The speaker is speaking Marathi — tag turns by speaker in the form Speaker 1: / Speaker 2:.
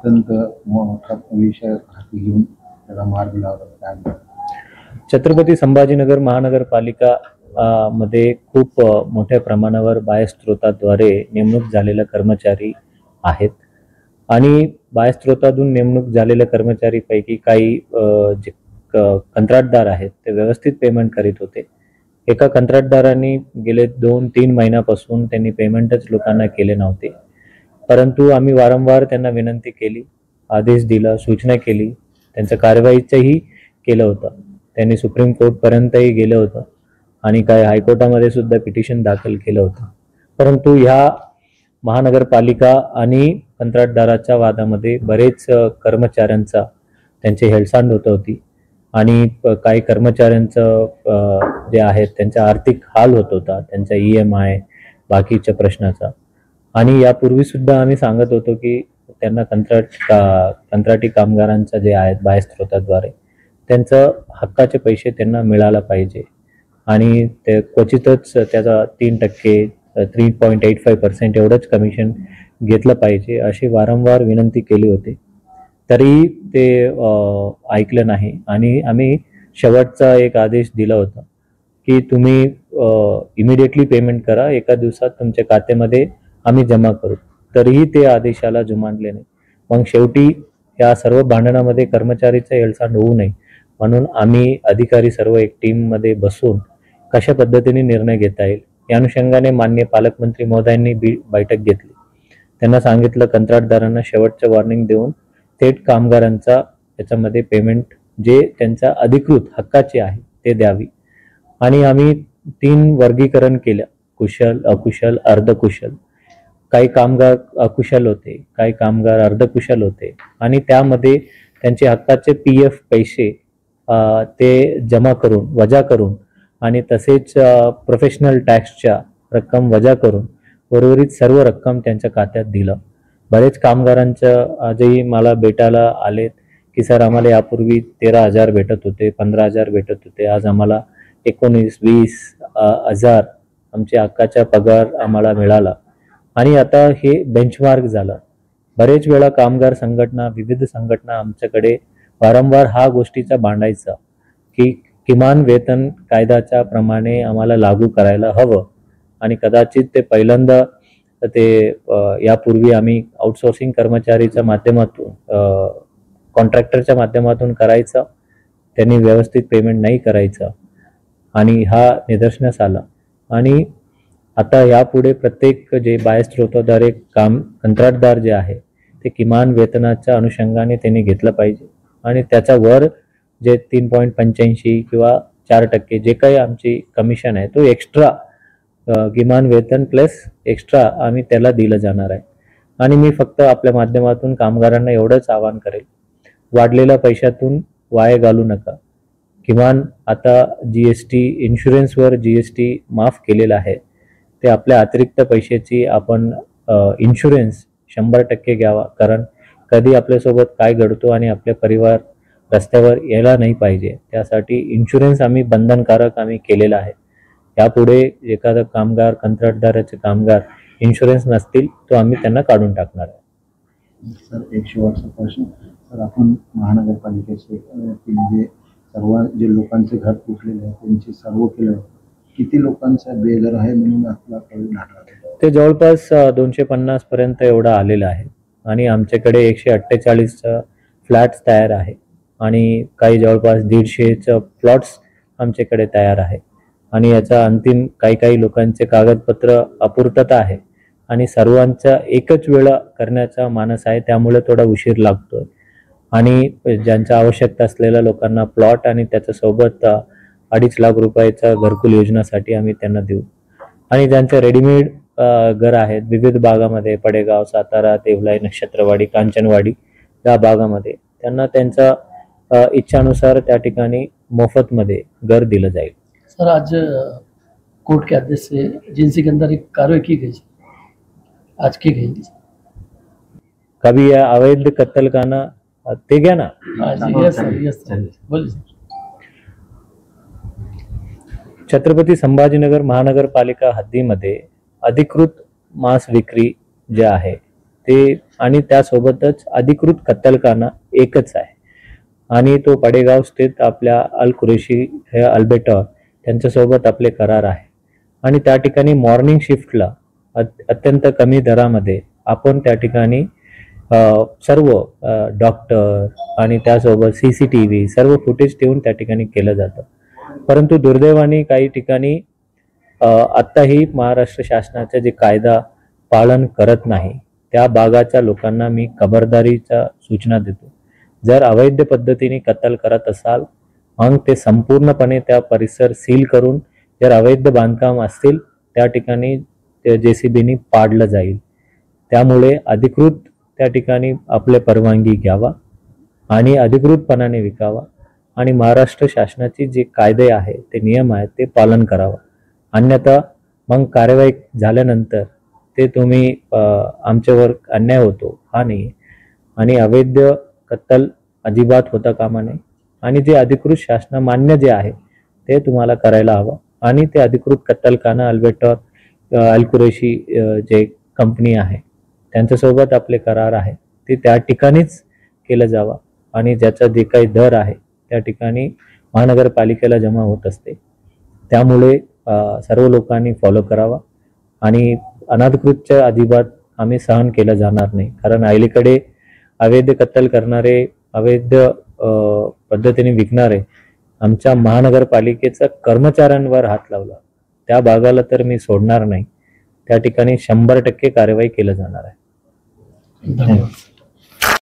Speaker 1: अत्यंत मोठा विषय हाती घेऊन त्याला मार्ग लावला. काय
Speaker 2: छत्रपती संभाजीनगर महानगरपालिका मध्ये खूप मोठ्या प्रमाणावर बाह्य स्त्रोताद्वारे नेमणूक झालेले कर्मचारी आहेत आणि बाह्य स्त्रोतातून नेमणूक झालेल्या कर्मचारीपैकी काही जे कंत्राटदार आहेत ते व्यवस्थित पेमेंट करीत होते. एका कंत्राटदारांनी गेले 2-3 महिन्यापासून त्यांनी पेमेंटच लोकांना केले नव्हते, परंतु आम्ही वारंवार त्यांना विनंती केली, आदेश दिला, सूचना केली, त्यांचं कारवाईचंही केलं होतं. त्यांनी सुप्रीम कोर्टपर्यंतही गेलं होतं आणि काय हायकोर्टामध्ये सुद्धा पिटिशन दाखल केलं होतं. परंतु ह्या महानगरपालिका आणि कंत्राटदाराच्या वादामध्ये बरेच कर्मचाऱ्यांचा त्यांची हेळसांड होत होती आणि काही कर्मचाऱ्यांचं जे आहेत त्यांचा आर्थिक हाल होत होता, त्यांचा EMI बाकीच्या प्रश्नाचा. आणि यापूर्वी सुद्धा आम्ही सांगत होतो की त्यांना कंत्राटी कामगारांचा जे आहेत बाह्य स्त्रोताद्वारे त्यांचं हक्काचे पैसे त्यांना मिळायला पाहिजे आणि ते क्वचितच त्याचा 3% 3.85% एवढंच कमिशन घेतलं पाहिजे अशी वारंवार विनंती केली होती. तरी ते ऐकलं नाही आणि आम्ही शेवटचा एक आदेश दिला होता की तुम्ही इमिडिएटली पेमेंट करा, एका दिवसात तुमच्या खात्यामध्ये आम्ही जमा करू. तरीही ते आदेशाला जुमानले नाही. मग शेवटी या सर्व भांडणामध्ये कर्मचारीचं हेळसांड होऊ नये म्हणून आम्ही अधिकारी सर्व एक टीममध्ये बसून कशा पद्धतीने निर्णय घेता येईल या अनुषंगाने माननीय पालकमंत्री महोदयांनी बैठक घेतली. त्यांना सांगितलं कंत्राटदारांना शेवटचं वॉर्निंग देऊन थेट कामगारांचा त्याच्यामध्ये पेमेंट जे त्यांच्या अधिकृत हक्काचे आहे ते द्यावी. आणि आम्ही 3 वर्गीकरण केलं, कुशल, अकुशल, अर्धकुशल. काही कामगार अकुशल होते, काही कामगार अर्धकुशल होते आणि त्यामध्ये त्यांचे हक्काचे PF पैसे ते जमा करून वजा करून आणि तसेच प्रोफेशनल टॅक्सच्या रक्कम वजा करून उर्वरित सर्व रक्कम त्यांच्या खात्यात दिलं. बरेच कामगारांचं आजही मला भेटायला आलेत की सर आम्हाला यापूर्वी 13,000 भेटत होते, 15,000 भेटत होते, आज आम्हाला 19-20 हजार आमच्या हक्काचा पगार आम्हाला मिळाला. आणि आता हे बेंचमार्क झालं. बरेच वेळा कामगार संघटना, विविध संघटना आमच्याकडे वारंवार हा गोष्टीचा भांडायचा की किमान वेतन कायद्याच्या प्रमाणे आम्हाला लागू करायला हवं आणि कदाचित ते पहिल्यांदा ते यापूर्वी आम्ही आउटसोर्सिंग कर्मचारीच्या माध्यमातून कॉन्ट्रॅक्टरच्या माध्यमातून करायचं, त्यांनी व्यवस्थित पेमेंट नाही करायचं आणि हा निदर्शनास आला. आणि आता यापुढे प्रत्येक जे बाह्य स्त्रोताद्वारे कंत्राटदार जे आहे ते किमान वेतनाच्या अनुषंगाने त्यांनी घेतलं पाहिजे आणि त्याच्यावर जे 3.85 किंवा 4% जे काही आमची कमिशन आहे तो एक्स्ट्रा किमान वेतन प्लस एक्स्ट्रा आम्ही त्याला दिलं जाणार आहे. आणि मी फक्त आपल्या माध्यमातून कामगारांना एवढंच आवाहन करेल, वाढलेल्या पैशातून वाया घालू नका. किमान आता GST इन्शुरन्सवर GST माफ केलेला आहे, ते आपल्या अतिरिक्त पैशाची आपण इन्शुरन्स 100% घ्यावा, कारण कधी आपल्यासोबत काय घडतो आणि आपले परिवार रस्त्यावर यायला नाही पाहिजे, त्यासाठी इन्शुरन्स आम्ही बंधनकारक आम्ही केलेला आहे. यापुढे एखादा कामगार कंत्राटदाराचे कामगार इन्शुरन्स नसतील तो आम्ही त्यांना काढून टाकणार आहे.
Speaker 1: सर एक शेवटचा प्रश्न, सर आपण महानगरपालिकेचे म्हणजे सर्व जे लोकांचे घर तुटलेले आहे त्यांची सर्व केलं, किती लोकांचा बेघर आहे म्हणून आपला
Speaker 2: ते जवळपास 250 पर्यंत एवढा आलेला आहे आणि आमच्याकडे 148 फ्लॅट्स तयार आहे आणि काही जवळपास 150 प्लॉट्स आमच्याकडे तयार आहे आणि याचा अंतिम काही लोकांचे कागदपत्र अपूर्तता आहे आणि सर्वांचा एकच वेळा करण्याचा मानस आहे, त्यामुळे थोडा उशीर लागतोय. आणि ज्यांच्या आवश्यकता असलेल्या लोकांना प्लॉट आणि त्याच्यासोबत 2.5 लाख रुपयाचा घरकुल योजनासाठी आम्ही त्यांना देऊ. आणि ज्यांचे रेडीमेड घर आहेत विविध भागामध्ये, पडेगाव, सातारा, देवलाई, नक्षत्रवाडी, कांचनवाडी या भागामध्ये, त्यांना त्यांच्या इच्छानुसार त्या ठिकाणी मोफतमध्ये घर दिलं जाईल.
Speaker 3: सर आज कोर्ट के आदेश से एजेंसी के अंदर एक कार्रवाई की गई, आज की गई.
Speaker 2: कभी या अवैध कत्तलखाना ते घ्या ना.
Speaker 3: यस सर बोलिए.
Speaker 2: छत्रपती संभाजीनगर महानगरपालिका हद्दीमध्ये अधिकृत मांस विक्री जे आहे ते आणि त्यासोबतच अधिकृत कत्तलखाना एकच आहे आणि तो पडेगाव स्थित आपल्या अल कुरेशी हे अल्बेटॉर त्यांच्यासोबत आपले करार आहे आणि त्या ठिकाणी मॉर्निंग शिफ्टला अत्यंत कमी दरामध्ये आपण त्या ठिकाणी सर्व डॉक्टर आणि त्यासोबत CCTV सर्व फुटेज ठेवून त्या ठिकाणी केलं जातं. परंतु दुर्दैवाने काही ठिकाणी आत्ताही महाराष्ट्र शासनाचे जे कायदा पालन करत नाही त्या भागाच्या लोकांना मी खबरदारीच्या सूचना देतो. जर अवैध पद्धतीने कत्तल करत असाल मग ते संपूर्णपणे त्या परिसर सील करून जर अवैध बांधकाम असतील त्या ठिकाणी JCBनी पाडलं जाईल. त्यामुळे अधिकृत त्या ठिकाणी आपले परवानगी घ्यावा आणि अधिकृतपणाने विकावा आणि महाराष्ट्र शासनाची जे कायदे आहे ते नियम आहेत ते पालन करावं. अन्यथा मग कारवाई झाल्यानंतर ते तुम्ही आमच्यावर अन्याय होतो हा नाही आणि अवैध कत्तल अजिबात होता कामा नये आणि जे अधिकृत शासन मान्य जे आहे ते तुम्हाला करायला हवं आणि ते अधिकृत कत्तलखाना अल्बेटॉर अल कुरेशी जे कंपनी आहे त्यांच्यासोबत आपले करार आहे ते त्या ठिकाणीच केलं जावं आणि ज्याचा जे काही दर आहे त्या ठिकाणी महानगरपालिकेला जमा होत असते. त्यामुळे सर्व लोकांनी फॉलो करावा आणि अनधिकृतच्या अजिबात आम्ही सहन केलं जाणार नाही. कारण अलीकडे अवैध कत्तल करणारे अवैध पद्धतीने विकणारे आमच्या महानगरपालिकेच्या कर्मचाऱ्यांवर हात लावला त्या भागाला तर मी सोडणार नाही. त्या ठिकाणी 100% कारवाई केलं जाणार आहे.
Speaker 3: धन्यवाद.